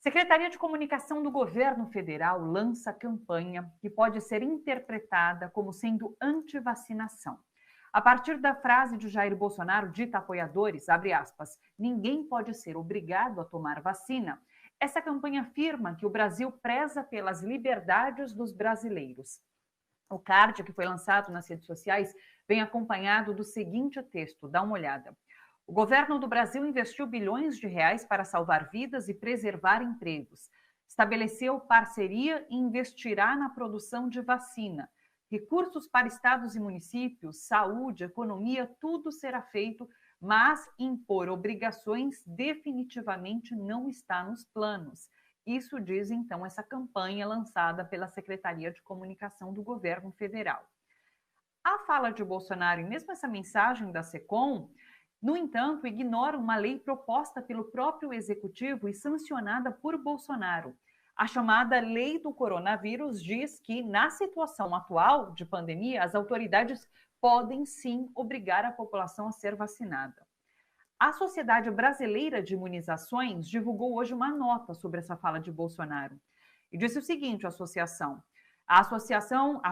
Secretaria de Comunicação do Governo Federal lança campanha que pode ser interpretada como sendo anti-vacinação. A partir da frase de Jair Bolsonaro, dita a apoiadores, abre aspas, ninguém pode ser obrigado a tomar vacina. Essa campanha afirma que o Brasil preza pelas liberdades dos brasileiros. O card que foi lançado nas redes sociais vem acompanhado do seguinte texto, dá uma olhada. O governo do Brasil investiu bilhões de reais para salvar vidas e preservar empregos. Estabeleceu parceria e investirá na produção de vacina. Recursos para estados e municípios, saúde, economia, tudo será feito, mas impor obrigações definitivamente não está nos planos. Isso diz, então, essa campanha lançada pela Secretaria de Comunicação do Governo Federal. A fala de Bolsonaro e mesmo essa mensagem da SECOM, no entanto, ignora uma lei proposta pelo próprio Executivo e sancionada por Bolsonaro. A chamada Lei do Coronavírus diz que, na situação atual de pandemia, as autoridades podem sim obrigar a população a ser vacinada. A Sociedade Brasileira de Imunizações divulgou hoje uma nota sobre essa fala de Bolsonaro. E disse o seguinte, a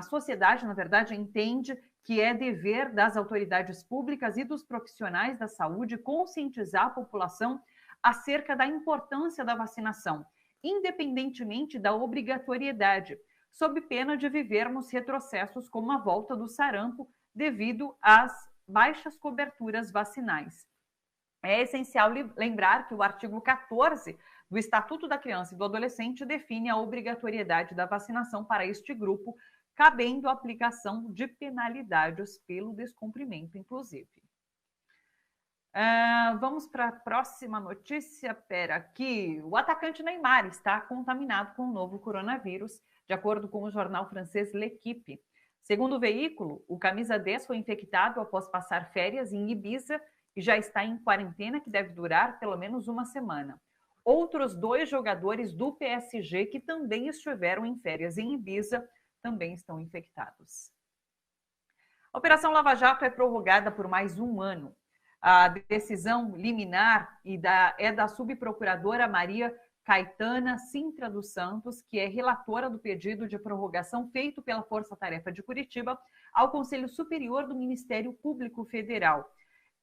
sociedade, na verdade, entende que é dever das autoridades públicas e dos profissionais da saúde conscientizar a população acerca da importância da vacinação, independentemente da obrigatoriedade, sob pena de vivermos retrocessos como a volta do sarampo devido às baixas coberturas vacinais. É essencial lembrar que o artigo 14 do Estatuto da Criança e do Adolescente define a obrigatoriedade da vacinação para este grupo, cabendo a aplicação de penalidades pelo descumprimento, inclusive. Vamos para a próxima notícia. Pera aqui. O atacante Neymar está contaminado com o novo coronavírus, de acordo com o jornal francês L'Équipe. Segundo o veículo, o camisa 10 foi infectado após passar férias em Ibiza e já está em quarentena que deve durar pelo menos uma semana. Outros 2 jogadores do PSG que também estiveram em férias em Ibiza também estão infectados. A Operação Lava Jato é prorrogada por mais um ano. A decisão liminar é da subprocuradora Maria Caetana Sintra dos Santos, que é relatora do pedido de prorrogação feito pela Força Tarefa de Curitiba ao Conselho Superior do Ministério Público Federal.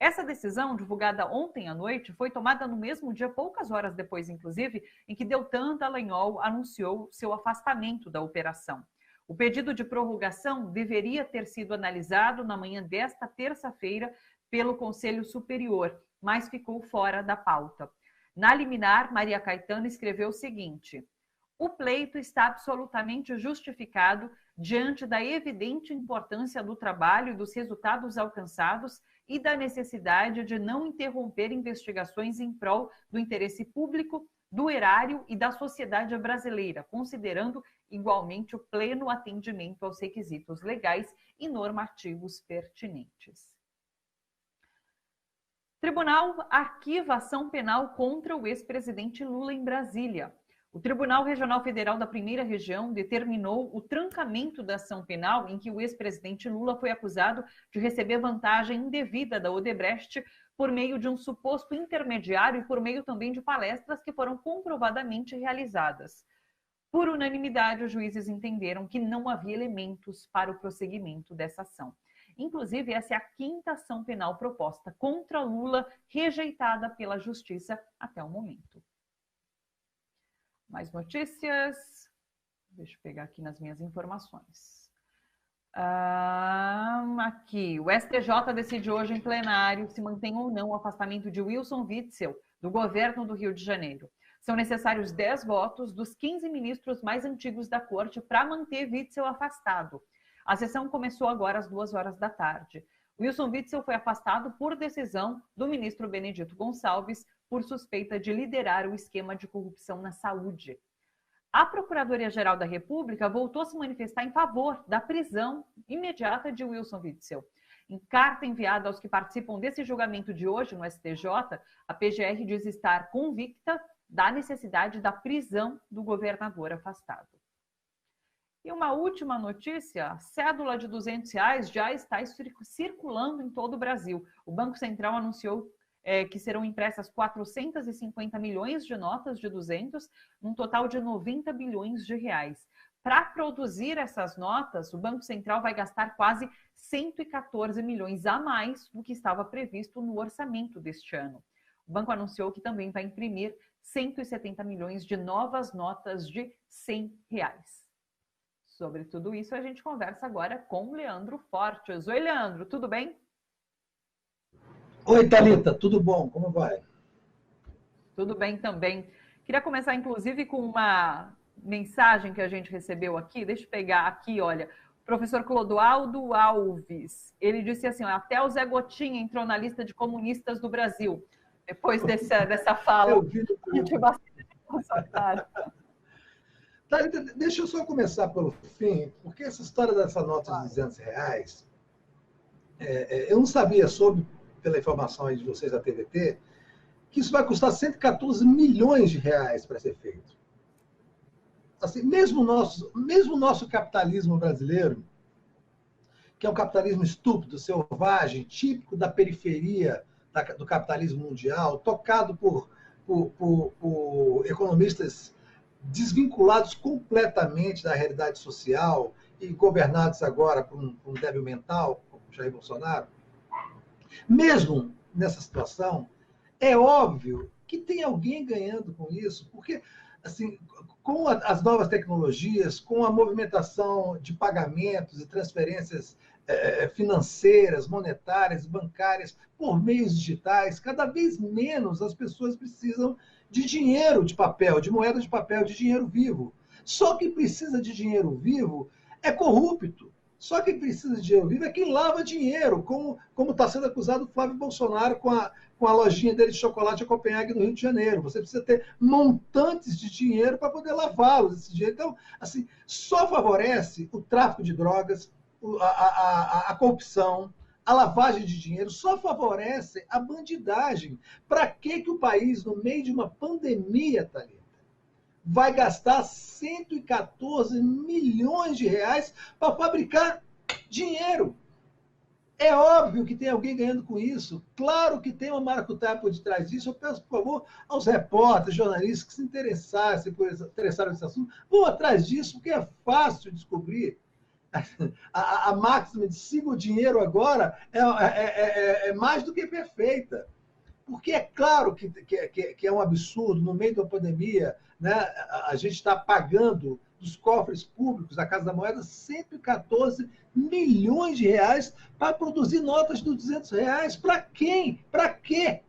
Essa decisão, divulgada ontem à noite, foi tomada no mesmo dia, poucas horas depois, inclusive, em que Deltan Dallagnol anunciou seu afastamento da operação. O pedido de prorrogação deveria ter sido analisado na manhã desta terça-feira pelo Conselho Superior, mas ficou fora da pauta. Na liminar, Maria Caetana escreveu o seguinte: o pleito está absolutamente justificado diante da evidente importância do trabalho e dos resultados alcançados e da necessidade de não interromper investigações em prol do interesse público, do erário e da sociedade brasileira, considerando igualmente o pleno atendimento aos requisitos legais e normativos pertinentes. Tribunal arquiva ação penal contra o ex-presidente Lula em Brasília. O Tribunal Regional Federal da Primeira Região determinou o trancamento da ação penal em que o ex-presidente Lula foi acusado de receber vantagem indevida da Odebrecht por meio de um suposto intermediário e por meio também de palestras que foram comprovadamente realizadas. Por unanimidade, os juízes entenderam que não havia elementos para o prosseguimento dessa ação. Inclusive, essa é a 5ª ação penal proposta contra Lula, rejeitada pela Justiça até o momento. Mais notícias. Deixa eu pegar aqui nas minhas informações. Aqui, o STJ decide hoje em plenário se mantém ou não o afastamento de Wilson Witzel do governo do Rio de Janeiro. São necessários 10 votos dos 15 ministros mais antigos da corte para manter Witzel afastado. A sessão começou agora às 2 horas da tarde. Wilson Witzel foi afastado por decisão do ministro Benedito Gonçalves por suspeita de liderar o esquema de corrupção na saúde. A Procuradoria-Geral da República voltou a se manifestar em favor da prisão imediata de Wilson Witzel. Em carta enviada aos que participam desse julgamento de hoje no STJ, a PGR diz estar convicta da necessidade da prisão do governador afastado. E uma última notícia, a cédula de R$200 já está circulando em todo o Brasil. O Banco Central anunciou que serão impressas 450 milhões de notas de 200, um total de 90 bilhões de reais. Para produzir essas notas, o Banco Central vai gastar quase 114 milhões a mais do que estava previsto no orçamento deste ano. O banco anunciou que também vai imprimir 170 milhões de novas notas de R$ 100. Sobre tudo isso, a gente conversa agora com Leandro Fortes. Oi, Leandro, tudo bem? Oi, Thalita, tudo bom? Como vai? Tudo bem também. Queria começar, inclusive, com uma mensagem que a gente recebeu aqui. Deixa eu pegar aqui, olha. O professor Clodoaldo Alves, ele disse assim, até o Zé Gotinha entrou na lista de comunistas do Brasil. Depois dessa fala, a gente bastante Bolsonaro. Thalita, deixa eu só começar pelo fim, porque essa história dessa nota de R$ 200, eu não sabia sobre, pela informação aí de vocês da TVT, que isso vai custar 114 milhões de reais para ser feito. Assim, mesmo o nosso capitalismo brasileiro, que é um capitalismo estúpido, selvagem, típico da periferia do capitalismo mundial, tocado por economistas desvinculados completamente da realidade social e governados agora por um débil mental, como Jair Bolsonaro, mesmo nessa situação, é óbvio que tem alguém ganhando com isso, porque assim, com as novas tecnologias, com a movimentação de pagamentos e transferências financeiras, monetárias, bancárias, por meios digitais, cada vez menos as pessoas precisam de dinheiro de papel, de moeda de papel, de dinheiro vivo. Só quem precisa de dinheiro vivo é corrupto. Só quem precisa de dinheiro vivo é quem lava dinheiro, como está sendo acusado o Flávio Bolsonaro com a lojinha dele de chocolate em Copenhague, no Rio de Janeiro. Você precisa ter montantes de dinheiro para poder lavá-los. Esse dinheiro. Então, assim, só favorece o tráfico de drogas, a corrupção, a lavagem de dinheiro, só favorece a bandidagem. Para que o país, no meio de uma pandemia, Thalita, vai gastar 114 milhões de reais para fabricar dinheiro? É óbvio que tem alguém ganhando com isso. Claro que tem uma maracutaia por detrás disso. Eu peço, por favor, aos repórteres, jornalistas que se interessaram nesse assunto, vão atrás disso, porque é fácil descobrir. A máxima de siga o dinheiro agora é mais do que perfeita. Porque é claro que é um absurdo, no meio da pandemia, né, a gente está pagando dos cofres públicos da Casa da Moeda 114 milhões de reais para produzir notas de R$ 200. Para quem? Para quê?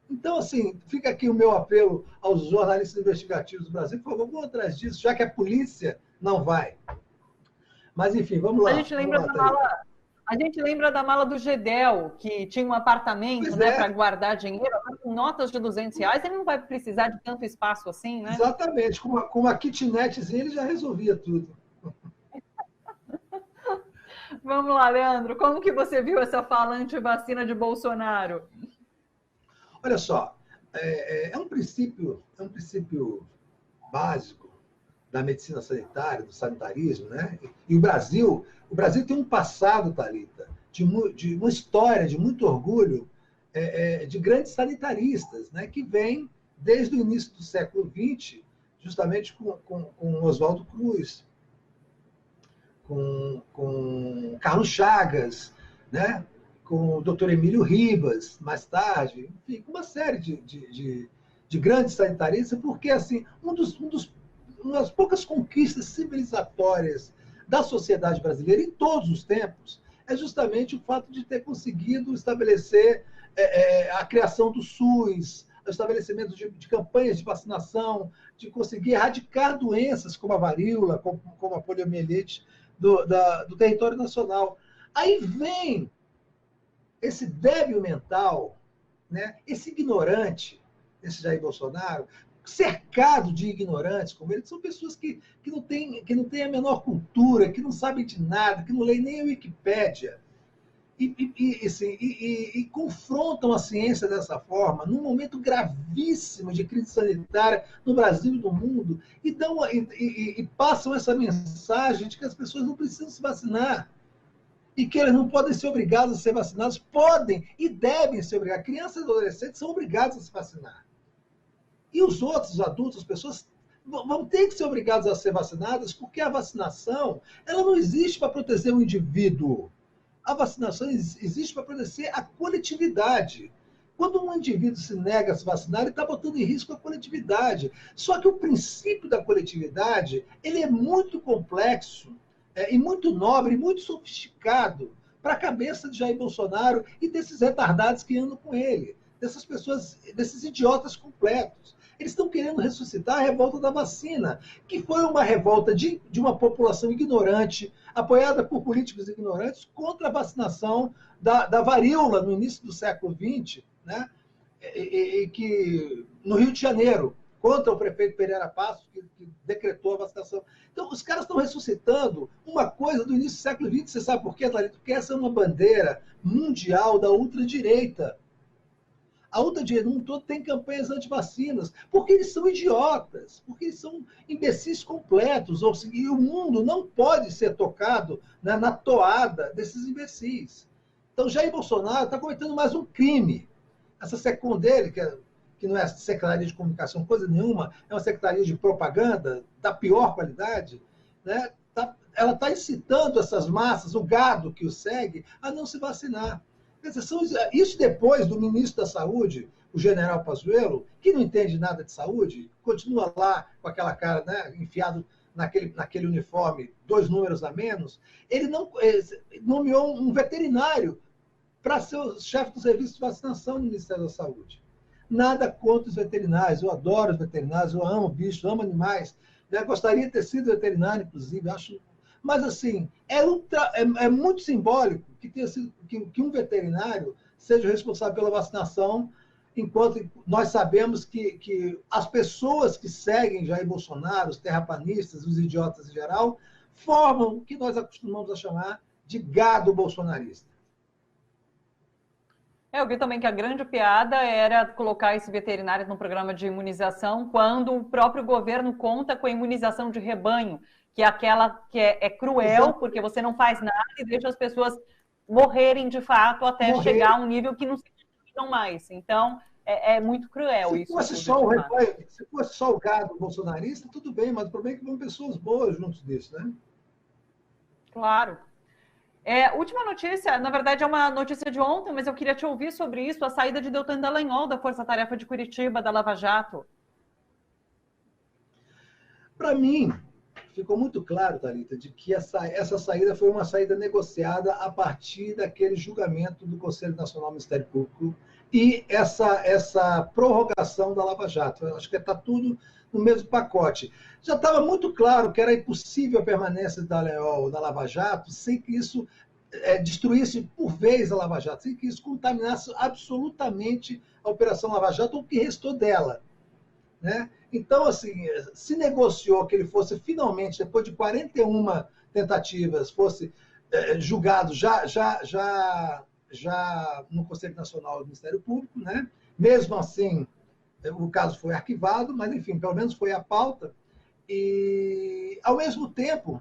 Então, assim, fica aqui o meu apelo aos jornalistas investigativos do Brasil, por favor, vão atrás disso, já que a polícia não vai. Mas, enfim, vamos lá. A gente lembra da mala do Gedel, que tinha um apartamento, né, para guardar dinheiro, com notas de R$ 200, ele não vai precisar de tanto espaço assim, né? Exatamente, com uma kitnetzinha ele já resolvia tudo. Vamos lá, Leandro, como que você viu essa fala anti-vacina de Bolsonaro? Olha só, é um princípio básico da medicina sanitária, do sanitarismo, né? E o Brasil tem um passado, Thalita, de uma história de muito orgulho de grandes sanitaristas, né? Que vem desde o início do século XX, justamente com Oswaldo Cruz, com Carlos Chagas, né? Com o Dr. Emílio Ribas, mais tarde, enfim, uma série de grandes sanitaristas, porque assim, uma das poucas conquistas civilizatórias da sociedade brasileira em todos os tempos é justamente o fato de ter conseguido estabelecer a criação do SUS, o estabelecimento de campanhas de vacinação, de conseguir erradicar doenças como a varíola, como a poliomielite do território nacional. Aí vem esse débil mental, né, esse ignorante, esse Jair Bolsonaro, cercado de ignorantes como ele, são pessoas que não têm a menor cultura, que não sabem de nada, que não leem nem a Wikipédia, e confrontam a ciência dessa forma, num momento gravíssimo de crise sanitária no Brasil e no mundo, e passam essa mensagem de que as pessoas não precisam se vacinar. e que eles não podem ser obrigados a ser vacinados. Podem e devem ser obrigados. Crianças e adolescentes são obrigados a se vacinar. E os outros adultos, as pessoas, vão ter que ser obrigados a ser vacinadas, porque a vacinação ela não existe para proteger o indivíduo. A vacinação existe para proteger a coletividade. Quando um indivíduo se nega a se vacinar, ele está botando em risco a coletividade. Só que o princípio da coletividade ele é muito complexo, e muito nobre, e muito sofisticado para a cabeça de Jair Bolsonaro e desses retardados que andam com ele, dessas pessoas, desses idiotas completos. Eles estão querendo ressuscitar a revolta da vacina, que foi uma revolta de uma população ignorante, apoiada por políticos ignorantes, contra a vacinação da varíola no início do século XX, né? E que, no Rio de Janeiro, contra o prefeito Pereira Passos, que decretou a vacinação. Então, os caras estão ressuscitando uma coisa do início do século XX. Você sabe por quê, Thalita? Porque essa é uma bandeira mundial da ultradireita. A ultradireita no mundo todo tem campanhas anti-vacinas, porque eles são idiotas, porque eles são imbecis completos, e o mundo não pode ser tocado, né, na toada desses imbecis. Então, Jair Bolsonaro está cometendo mais um crime. Essa SECOM dele, que não é Secretaria de Comunicação, coisa nenhuma, é uma Secretaria de Propaganda da pior qualidade, né? Ela está incitando essas massas, o gado que o segue, a não se vacinar. Isso depois do ministro da Saúde, o general Pazuello, que não entende nada de saúde, continua lá com aquela cara, né, enfiado naquele uniforme, 2 números a menos, ele nomeou um veterinário para ser o chefe do serviço de vacinação do Ministério da Saúde. Nada contra os veterinários, eu adoro os veterinários, eu amo bichos, amo animais, eu gostaria de ter sido veterinário, inclusive, acho. Mas, assim, é muito simbólico que um veterinário seja o responsável pela vacinação, enquanto nós sabemos que as pessoas que seguem Jair Bolsonaro, os terraplanistas, os idiotas em geral, formam o que nós acostumamos a chamar de gado bolsonarista. Eu vi também que a grande piada era colocar esse veterinário no programa de imunização quando o próprio governo conta com a imunização de rebanho, que é aquela que é cruel, exato, porque você não faz nada e deixa as pessoas morrerem de fato até chegar a um nível que não se cuidam mais. Então, é muito cruel isso. Se fosse só o gado bolsonarista, tudo bem, mas o problema é que vão pessoas boas juntos disso, né? Claro. Última notícia, na verdade é uma notícia de ontem, mas eu queria te ouvir sobre isso, a saída de Deltan Dallagnol da Força Tarefa de Curitiba, da Lava Jato. Para mim, ficou muito claro, Thalita, de que essa saída foi uma saída negociada a partir daquele julgamento do Conselho Nacional do Ministério Público e essa prorrogação da Lava Jato. Eu acho que está tudo no mesmo pacote. Já estava muito claro que era impossível a permanência de Dallagnol na Lava Jato sem que isso destruísse por vez a Lava Jato, sem que isso contaminasse absolutamente a Operação Lava Jato, ou o que restou dela, né? Então, assim, se negociou que ele fosse finalmente, depois de 41 tentativas, fosse julgado já no Conselho Nacional do Ministério Público, né? Mesmo assim, o caso foi arquivado, mas, enfim, pelo menos foi a pauta. E, ao mesmo tempo,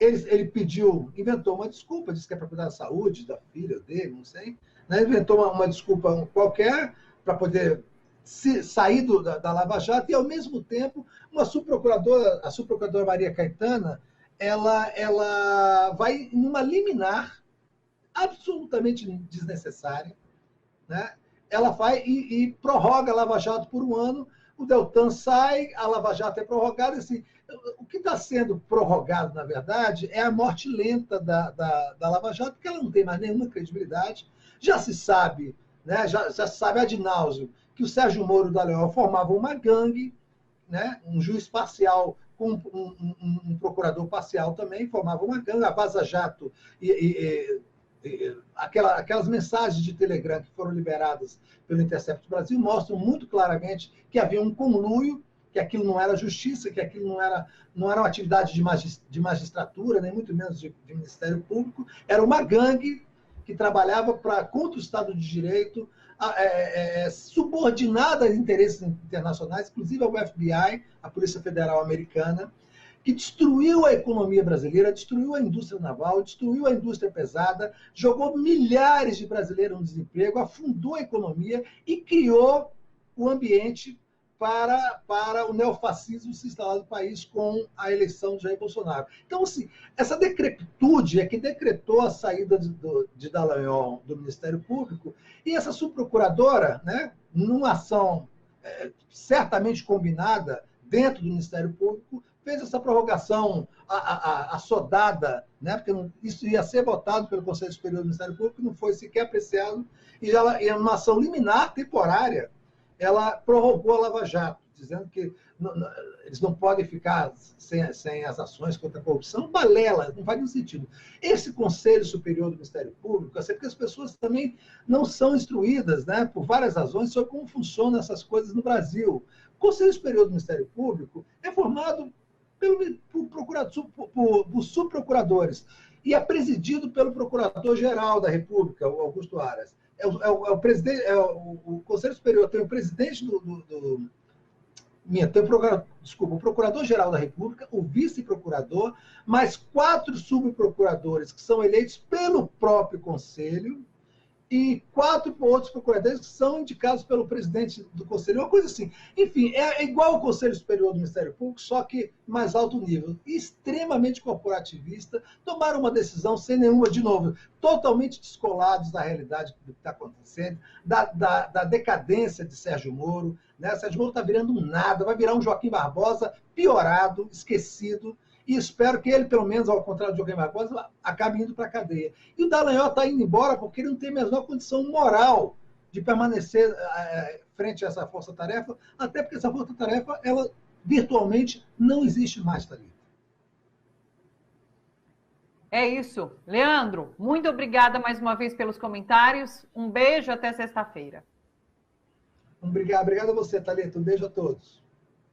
ele inventou uma desculpa, disse que é para cuidar da saúde da filha dele, não sei, né? Inventou uma desculpa qualquer para poder sair da Lava Jato, e, ao mesmo tempo, a subprocuradora Maria Caetana, ela vai numa liminar absolutamente desnecessária, né? Ela vai e prorroga a Lava Jato por 1 ano, o Deltan sai, a Lava Jato é prorrogada. Assim, o que está sendo prorrogado, na verdade, é a morte lenta da Lava Jato, porque ela não tem mais nenhuma credibilidade. Já se sabe, né, já se sabe ad nauseam, que o Sérgio Moro e o Dallagnol formavam uma gangue, né, um juiz parcial com um procurador parcial também, formavam uma gangue, a Vaza Jato aquelas mensagens de Telegram que foram liberadas pelo Intercept Brasil mostram muito claramente que havia um conluio, que aquilo não era justiça, que aquilo não era uma atividade de magistratura, nem muito menos de Ministério Público, era uma gangue que trabalhava contra o Estado de Direito, subordinada a interesses internacionais, inclusive ao FBI, a Polícia Federal Americana, que destruiu a economia brasileira, destruiu a indústria naval, destruiu a indústria pesada, jogou milhares de brasileiros no desemprego, afundou a economia e criou o ambiente para o neofascismo se instalar no país com a eleição de Jair Bolsonaro. Então, assim, essa decrepitude é que decretou a saída de Dallagnol do Ministério Público, e essa subprocuradora, né, numa ação certamente combinada dentro do Ministério Público, fez essa prorrogação assodada, né, porque isso ia ser votado pelo Conselho Superior do Ministério Público, não foi sequer apreciado, e uma ação liminar temporária, ela prorrogou a Lava Jato, dizendo que eles não podem ficar sem as ações contra a corrupção. Balela, não faz nenhum sentido. Esse Conselho Superior do Ministério Público, assim, porque as pessoas também não são instruídas, né, por várias razões, sobre como funcionam essas coisas no Brasil. O Conselho Superior do Ministério Público é formado por subprocuradores e é presidido pelo Procurador-Geral da República, o Augusto Aras. O Conselho Superior tem o presidente o Procurador-Geral da República, o vice-procurador, mais 4 subprocuradores que são eleitos pelo próprio Conselho e 4 outros procuradores que são indicados pelo presidente do Conselho, uma coisa assim. Enfim, é igual ao Conselho Superior do Ministério Público, só que mais alto nível, extremamente corporativista, tomaram uma decisão sem nenhuma, de novo, totalmente descolados da realidade do que está acontecendo, da decadência de Sérgio Moro, né? Sérgio Moro está virando um nada, vai virar um Joaquim Barbosa piorado, esquecido, e espero que ele, pelo menos, ao contrário de Joaquim Barbosa, acabe indo para a cadeia. E o Dallagnol está indo embora porque ele não tem a menor condição moral de permanecer frente a essa força-tarefa, até porque essa força-tarefa, ela virtualmente não existe mais, Thalita. É isso. Leandro, muito obrigada mais uma vez pelos comentários. Um beijo, até sexta-feira. Obrigado a você, Thalita. Um beijo a todos.